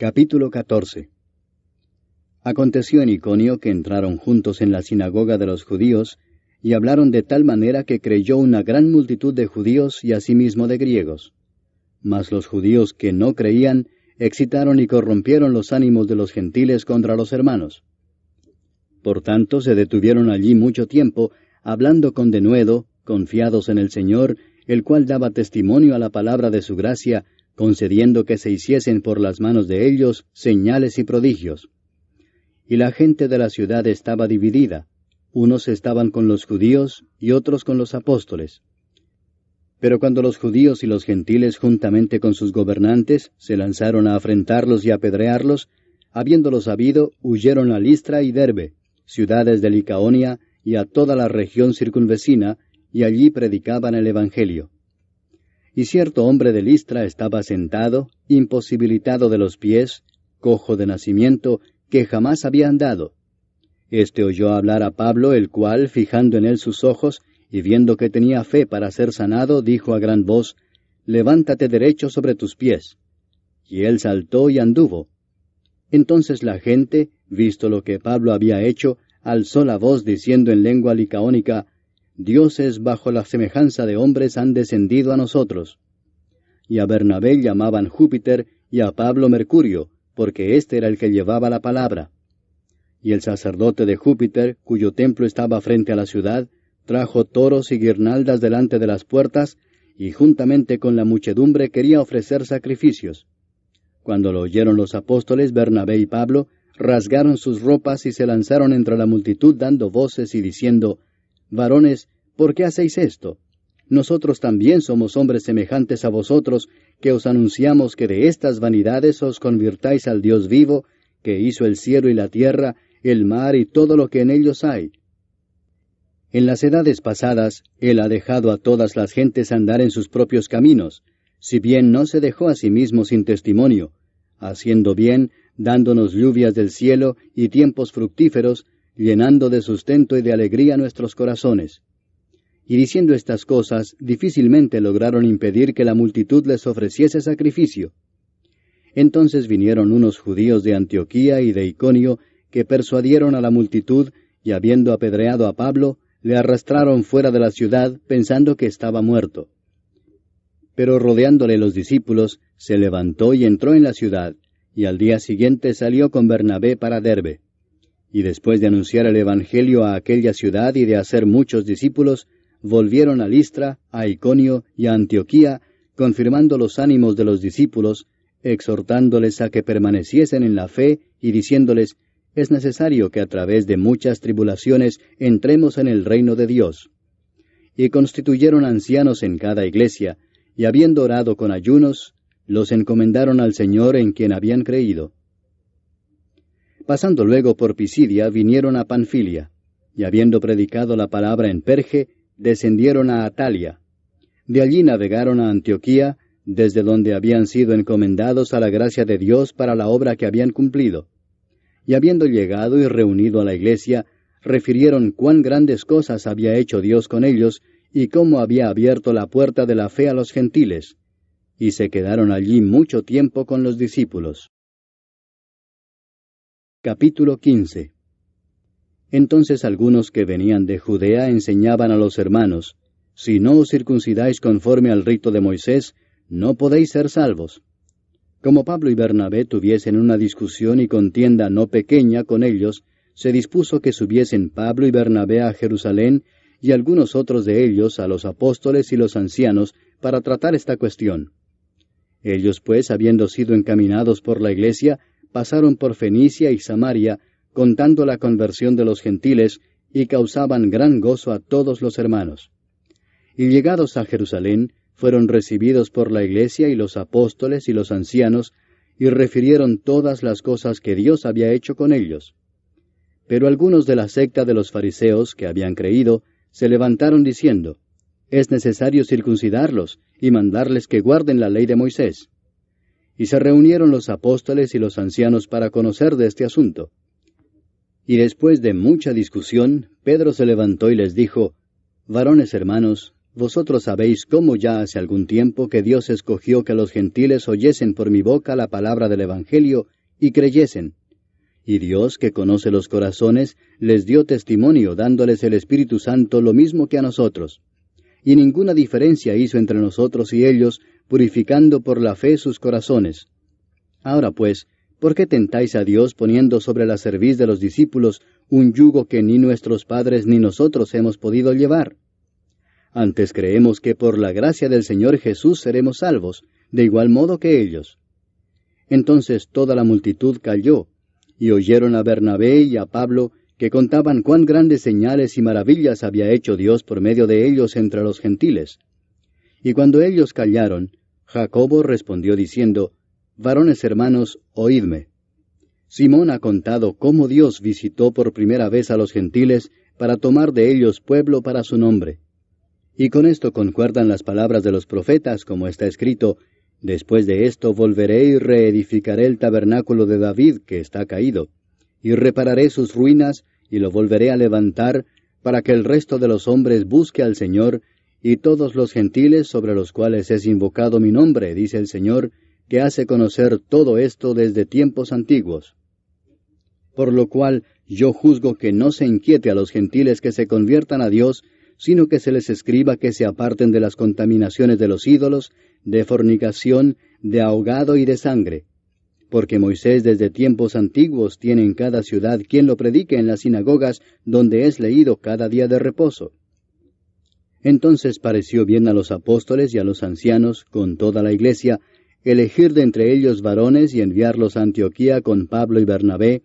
Capítulo 14. Aconteció en Iconio que entraron juntos en la sinagoga de los judíos, y hablaron de tal manera que creyó una gran multitud de judíos y asimismo de griegos. Mas los judíos que no creían excitaron y corrompieron los ánimos de los gentiles contra los hermanos. Por tanto se detuvieron allí mucho tiempo, hablando con denuedo, confiados en el Señor, el cual daba testimonio a la palabra de su gracia, concediendo que se hiciesen por las manos de ellos señales y prodigios. Y la gente de la ciudad estaba dividida, unos estaban con los judíos y otros con los apóstoles. Pero cuando los judíos y los gentiles juntamente con sus gobernantes se lanzaron a afrentarlos y a apedrearlos, habiéndolo sabido, huyeron a Listra y Derbe, ciudades de Licaonia y a toda la región circunvecina, y allí predicaban el Evangelio. Y cierto hombre de Listra estaba sentado, imposibilitado de los pies, cojo de nacimiento, que jamás había andado. Este oyó hablar a Pablo, el cual, fijando en él sus ojos, y viendo que tenía fe para ser sanado, dijo a gran voz, «Levántate derecho sobre tus pies». Y él saltó y anduvo. Entonces la gente, visto lo que Pablo había hecho, alzó la voz diciendo en lengua licaónica, «Dioses bajo la semejanza de hombres han descendido a nosotros». Y a Bernabé llamaban Júpiter, y a Pablo Mercurio, porque éste era el que llevaba la palabra. Y el sacerdote de Júpiter, cuyo templo estaba frente a la ciudad, trajo toros y guirnaldas delante de las puertas, y juntamente con la muchedumbre quería ofrecer sacrificios. Cuando lo oyeron los apóstoles, Bernabé y Pablo, rasgaron sus ropas y se lanzaron entre la multitud dando voces y diciendo, «Varones, ¿por qué hacéis esto? Nosotros también somos hombres semejantes a vosotros, que os anunciamos que de estas vanidades os convirtáis al Dios vivo, que hizo el cielo y la tierra, el mar y todo lo que en ellos hay. En las edades pasadas, Él ha dejado a todas las gentes andar en sus propios caminos, si bien no se dejó a sí mismo sin testimonio, haciendo bien, dándonos lluvias del cielo y tiempos fructíferos, llenando de sustento y de alegría nuestros corazones. Y diciendo estas cosas, difícilmente lograron impedir que la multitud les ofreciese sacrificio. Entonces vinieron unos judíos de Antioquía y de Iconio, que persuadieron a la multitud, y habiendo apedreado a Pablo, le arrastraron fuera de la ciudad, pensando que estaba muerto. Pero rodeándole los discípulos, se levantó y entró en la ciudad, y al día siguiente salió con Bernabé para Derbe. Y después de anunciar el Evangelio a aquella ciudad y de hacer muchos discípulos, volvieron a Listra, a Iconio y a Antioquía, confirmando los ánimos de los discípulos, exhortándoles a que permaneciesen en la fe y diciéndoles, «Es necesario que a través de muchas tribulaciones entremos en el reino de Dios». Y constituyeron ancianos en cada iglesia, y habiendo orado con ayunos, los encomendaron al Señor en quien habían creído. Pasando luego por Pisidia, vinieron a Panfilia, y habiendo predicado la palabra en Perge, descendieron a Atalia. De allí navegaron a Antioquía, desde donde habían sido encomendados a la gracia de Dios para la obra que habían cumplido. Y habiendo llegado y reunido a la iglesia, refirieron cuán grandes cosas había hecho Dios con ellos, y cómo había abierto la puerta de la fe a los gentiles. Y se quedaron allí mucho tiempo con los discípulos. Capítulo 15. Entonces algunos que venían de Judea enseñaban a los hermanos, «Si no os circuncidáis conforme al rito de Moisés, no podéis ser salvos». Como Pablo y Bernabé tuviesen una discusión y contienda no pequeña con ellos, se dispuso que subiesen Pablo y Bernabé a Jerusalén, y algunos otros de ellos a los apóstoles y los ancianos, para tratar esta cuestión. Ellos pues, habiendo sido encaminados por la iglesia, pasaron por Fenicia y Samaria, contando la conversión de los gentiles, y causaban gran gozo a todos los hermanos. Y llegados a Jerusalén, fueron recibidos por la iglesia y los apóstoles y los ancianos, y refirieron todas las cosas que Dios había hecho con ellos. Pero algunos de la secta de los fariseos, que habían creído, se levantaron diciendo, «Es necesario circuncidarlos, y mandarles que guarden la ley de Moisés». Y se reunieron los apóstoles y los ancianos para conocer de este asunto. Y después de mucha discusión, Pedro se levantó y les dijo, «Varones hermanos, vosotros sabéis cómo ya hace algún tiempo que Dios escogió que los gentiles oyesen por mi boca la palabra del Evangelio y creyesen. Y Dios, que conoce los corazones, les dio testimonio dándoles el Espíritu Santo lo mismo que a nosotros. Y ninguna diferencia hizo entre nosotros y ellos, purificando por la fe sus corazones. Ahora pues, ¿por qué tentáis a Dios poniendo sobre la cerviz de los discípulos un yugo que ni nuestros padres ni nosotros hemos podido llevar? Antes creemos que por la gracia del Señor Jesús seremos salvos, de igual modo que ellos. Entonces toda la multitud calló, y oyeron a Bernabé y a Pablo, que contaban cuán grandes señales y maravillas había hecho Dios por medio de ellos entre los gentiles. Y cuando ellos callaron, Jacobo respondió diciendo, Varones hermanos, oídme. Simón ha contado cómo Dios visitó por primera vez a los gentiles para tomar de ellos pueblo para su nombre. Y con esto concuerdan las palabras de los profetas, como está escrito, Después de esto volveré y reedificaré el tabernáculo de David, que está caído, y repararé sus ruinas, y lo volveré a levantar, para que el resto de los hombres busque al Señor, y todos los gentiles sobre los cuales es invocado mi nombre, dice el Señor, que hace conocer todo esto desde tiempos antiguos. Por lo cual yo juzgo que no se inquiete a los gentiles que se conviertan a Dios, sino que se les escriba que se aparten de las contaminaciones de los ídolos, de fornicación, de ahogado y de sangre. Porque Moisés desde tiempos antiguos tiene en cada ciudad quien lo predique en las sinagogas, donde es leído cada día de reposo. Entonces pareció bien a los apóstoles y a los ancianos, con toda la iglesia, elegir de entre ellos varones y enviarlos a Antioquía con Pablo y Bernabé,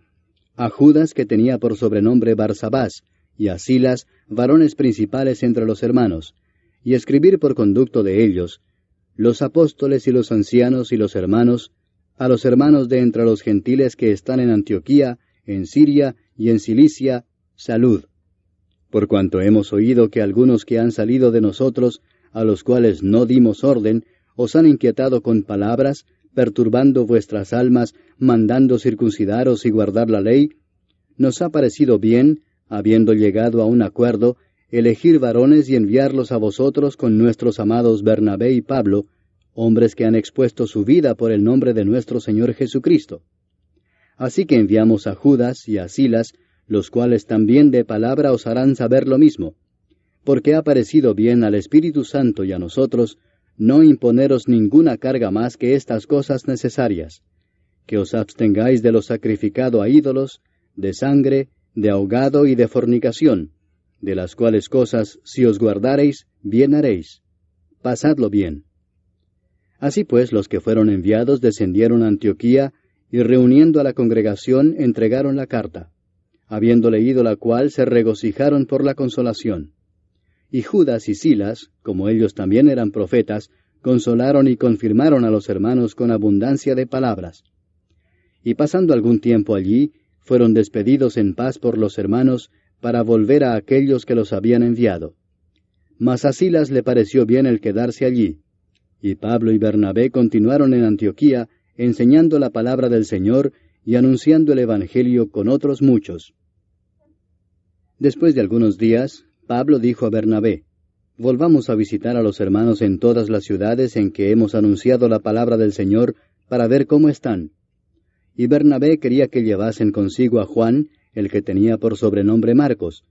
a Judas, que tenía por sobrenombre Barsabás, y a Silas, varones principales entre los hermanos, y escribir por conducto de ellos, los apóstoles y los ancianos y los hermanos, a los hermanos de entre los gentiles que están en Antioquía, en Siria y en Cilicia, salud. Por cuanto hemos oído que algunos que han salido de nosotros, a los cuales no dimos orden, os han inquietado con palabras, perturbando vuestras almas, mandando circuncidaros y guardar la ley, nos ha parecido bien, habiendo llegado a un acuerdo, elegir varones y enviarlos a vosotros con nuestros amados Bernabé y Pablo, hombres que han expuesto su vida por el nombre de nuestro Señor Jesucristo. Así que enviamos a Judas y a Silas, los cuales también de palabra os harán saber lo mismo, porque ha parecido bien al Espíritu Santo y a nosotros no imponeros ninguna carga más que estas cosas necesarias, que os abstengáis de lo sacrificado a ídolos, de sangre, de ahogado y de fornicación, de las cuales cosas, si os guardareis, bien haréis. Pasadlo bien. Así pues, los que fueron enviados descendieron a Antioquía, y reuniendo a la congregación, entregaron la carta. Habiendo leído la cual, se regocijaron por la consolación. Y Judas y Silas, como ellos también eran profetas, consolaron y confirmaron a los hermanos con abundancia de palabras. Y pasando algún tiempo allí, fueron despedidos en paz por los hermanos, para volver a aquellos que los habían enviado. Mas a Silas le pareció bien el quedarse allí. Y Pablo y Bernabé continuaron en Antioquía, enseñando la palabra del Señor y anunciando el Evangelio con otros muchos. Después de algunos días, Pablo dijo a Bernabé, Volvamos a visitar a los hermanos en todas las ciudades en que hemos anunciado la palabra del Señor, para ver cómo están. Y Bernabé quería que llevasen consigo a Juan, el que tenía por sobrenombre Marcos,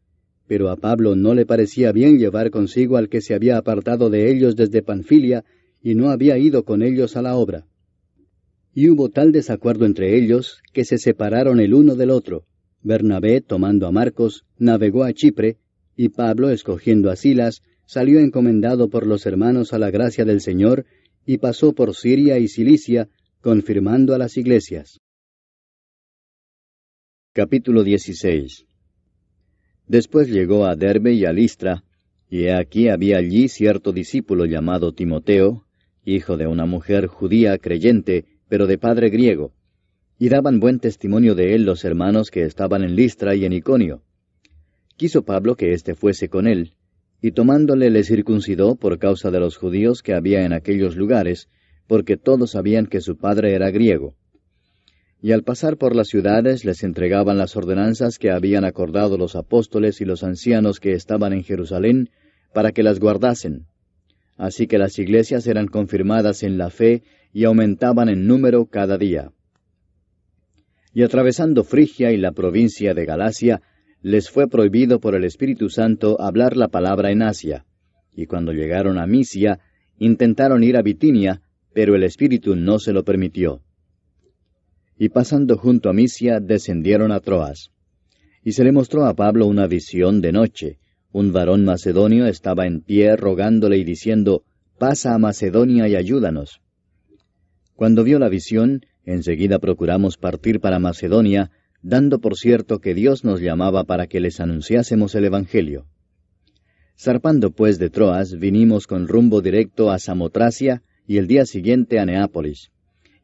pero a Pablo no le parecía bien llevar consigo al que se había apartado de ellos desde Panfilia, y no había ido con ellos a la obra. Y hubo tal desacuerdo entre ellos, que se separaron el uno del otro. Bernabé, tomando a Marcos, navegó a Chipre, y Pablo, escogiendo a Silas, salió encomendado por los hermanos a la gracia del Señor, y pasó por Siria y Cilicia, confirmando a las iglesias. Capítulo 16. Después llegó a Derbe y a Listra, y he aquí había allí cierto discípulo llamado Timoteo, hijo de una mujer judía creyente, pero de padre griego, y daban buen testimonio de él los hermanos que estaban en Listra y en Iconio. Quiso Pablo que éste fuese con él, y tomándole le circuncidó por causa de los judíos que había en aquellos lugares, porque todos sabían que su padre era griego. Y al pasar por las ciudades les entregaban las ordenanzas que habían acordado los apóstoles y los ancianos que estaban en Jerusalén, para que las guardasen, así que las iglesias eran confirmadas en la fe y aumentaban en número cada día. Y atravesando Frigia y la provincia de Galacia, les fue prohibido por el Espíritu Santo hablar la palabra en Asia, y cuando llegaron a Misia, intentaron ir a Bitinia, pero el Espíritu no se lo permitió. Y pasando junto a Misia, descendieron a Troas. Y se le mostró a Pablo una visión de noche. Un varón macedonio estaba en pie rogándole y diciendo, «Pasa a Macedonia y ayúdanos». Cuando vio la visión, enseguida procuramos partir para Macedonia, dando por cierto que Dios nos llamaba para que les anunciásemos el Evangelio. Zarpando pues de Troas, vinimos con rumbo directo a Samotracia y el día siguiente a Neápolis,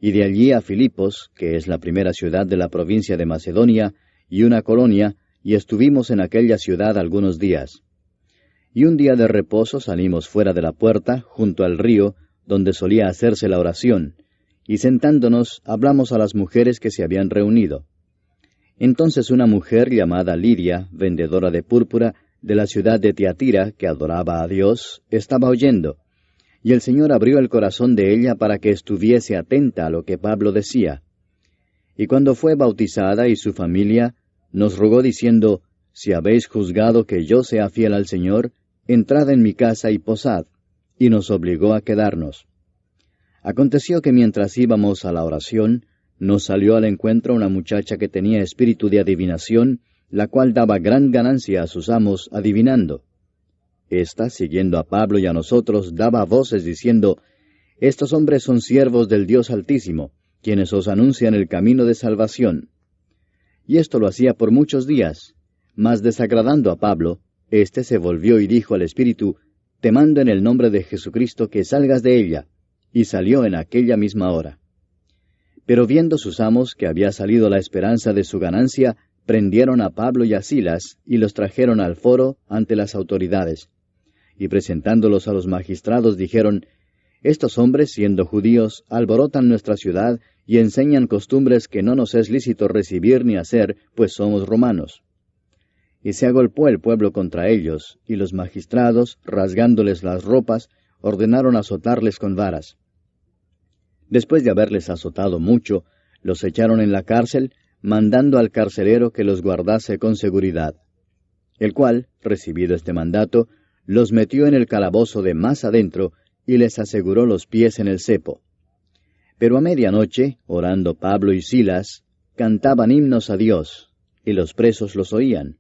y de allí a Filipos, que es la primera ciudad de la provincia de Macedonia, y una colonia, y estuvimos en aquella ciudad algunos días. Y un día de reposo salimos fuera de la puerta, junto al río, donde solía hacerse la oración, y sentándonos hablamos a las mujeres que se habían reunido. Entonces una mujer llamada Lidia, vendedora de púrpura, de la ciudad de Tiatira, que adoraba a Dios, estaba oyendo, y el Señor abrió el corazón de ella para que estuviese atenta a lo que Pablo decía. Y cuando fue bautizada y su familia, nos rogó diciendo, «Si habéis juzgado que yo sea fiel al Señor, entrad en mi casa y posad», y nos obligó a quedarnos. Aconteció que mientras íbamos a la oración, nos salió al encuentro una muchacha que tenía espíritu de adivinación, la cual daba gran ganancia a sus amos adivinando. Esta, siguiendo a Pablo y a nosotros, daba voces diciendo, «Estos hombres son siervos del Dios Altísimo, quienes os anuncian el camino de salvación». Y esto lo hacía por muchos días, mas desagradando a Pablo, éste se volvió y dijo al espíritu, «Te mando en el nombre de Jesucristo que salgas de ella», y salió en aquella misma hora. Pero viendo sus amos que había salido la esperanza de su ganancia, prendieron a Pablo y a Silas, y los trajeron al foro ante las autoridades. Y presentándolos a los magistrados dijeron, «Estos hombres, siendo judíos, alborotan nuestra ciudad, y enseñan costumbres que no nos es lícito recibir ni hacer, pues somos romanos». Y se agolpó el pueblo contra ellos, y los magistrados, rasgándoles las ropas, ordenaron azotarles con varas. Después de haberles azotado mucho, los echaron en la cárcel, mandando al carcelero que los guardase con seguridad. El cual, recibido este mandato, los metió en el calabozo de más adentro, y les aseguró los pies en el cepo. Pero a medianoche, orando Pablo y Silas, cantaban himnos a Dios, y los presos los oían.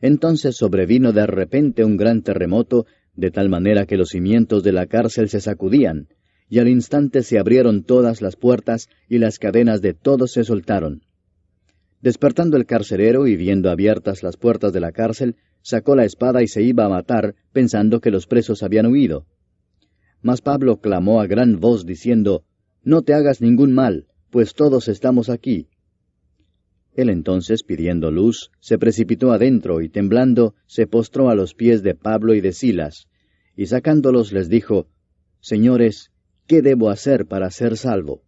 Entonces sobrevino de repente un gran terremoto, de tal manera que los cimientos de la cárcel se sacudían, y al instante se abrieron todas las puertas, y las cadenas de todos se soltaron. Despertando el carcelero y viendo abiertas las puertas de la cárcel, sacó la espada y se iba a matar, pensando que los presos habían huido. Mas Pablo clamó a gran voz, diciendo, «No te hagas ningún mal, pues todos estamos aquí». Él entonces, pidiendo luz, se precipitó adentro y temblando, se postró a los pies de Pablo y de Silas, y sacándolos les dijo, «Señores, ¿qué debo hacer para ser salvo?»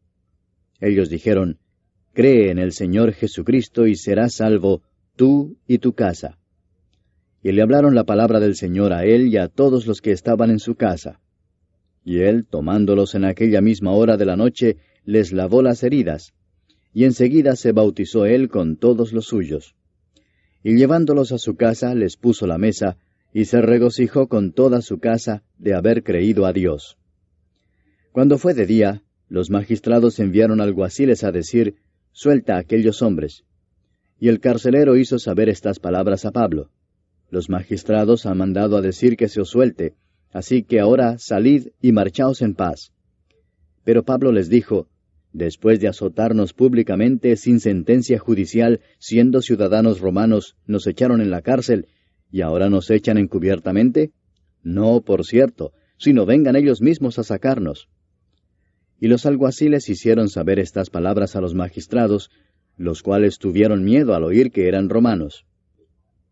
Ellos dijeron, «Cree en el Señor Jesucristo y serás salvo, tú y tu casa». Y le hablaron la palabra del Señor a él y a todos los que estaban en su casa. Y él, tomándolos en aquella misma hora de la noche, les lavó las heridas, y enseguida se bautizó él con todos los suyos. Y llevándolos a su casa, les puso la mesa, y se regocijó con toda su casa de haber creído a Dios. Cuando fue de día, los magistrados enviaron alguaciles a decir, «Suelta a aquellos hombres». Y el carcelero hizo saber estas palabras a Pablo. «Los magistrados han mandado a decir que se os suelte, así que ahora salid y marchaos en paz». Pero Pablo les dijo, «Después de azotarnos públicamente sin sentencia judicial, siendo ciudadanos romanos, nos echaron en la cárcel, ¿y ahora nos echan encubiertamente? No, por cierto, sino vengan ellos mismos a sacarnos». Y los alguaciles hicieron saber estas palabras a los magistrados, los cuales tuvieron miedo al oír que eran romanos.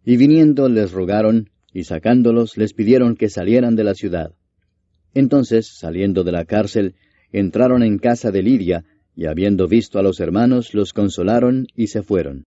Y viniendo les rogaron, y sacándolos les pidieron que salieran de la ciudad. Entonces, saliendo de la cárcel, entraron en casa de Lidia, y habiendo visto a los hermanos, los consolaron y se fueron.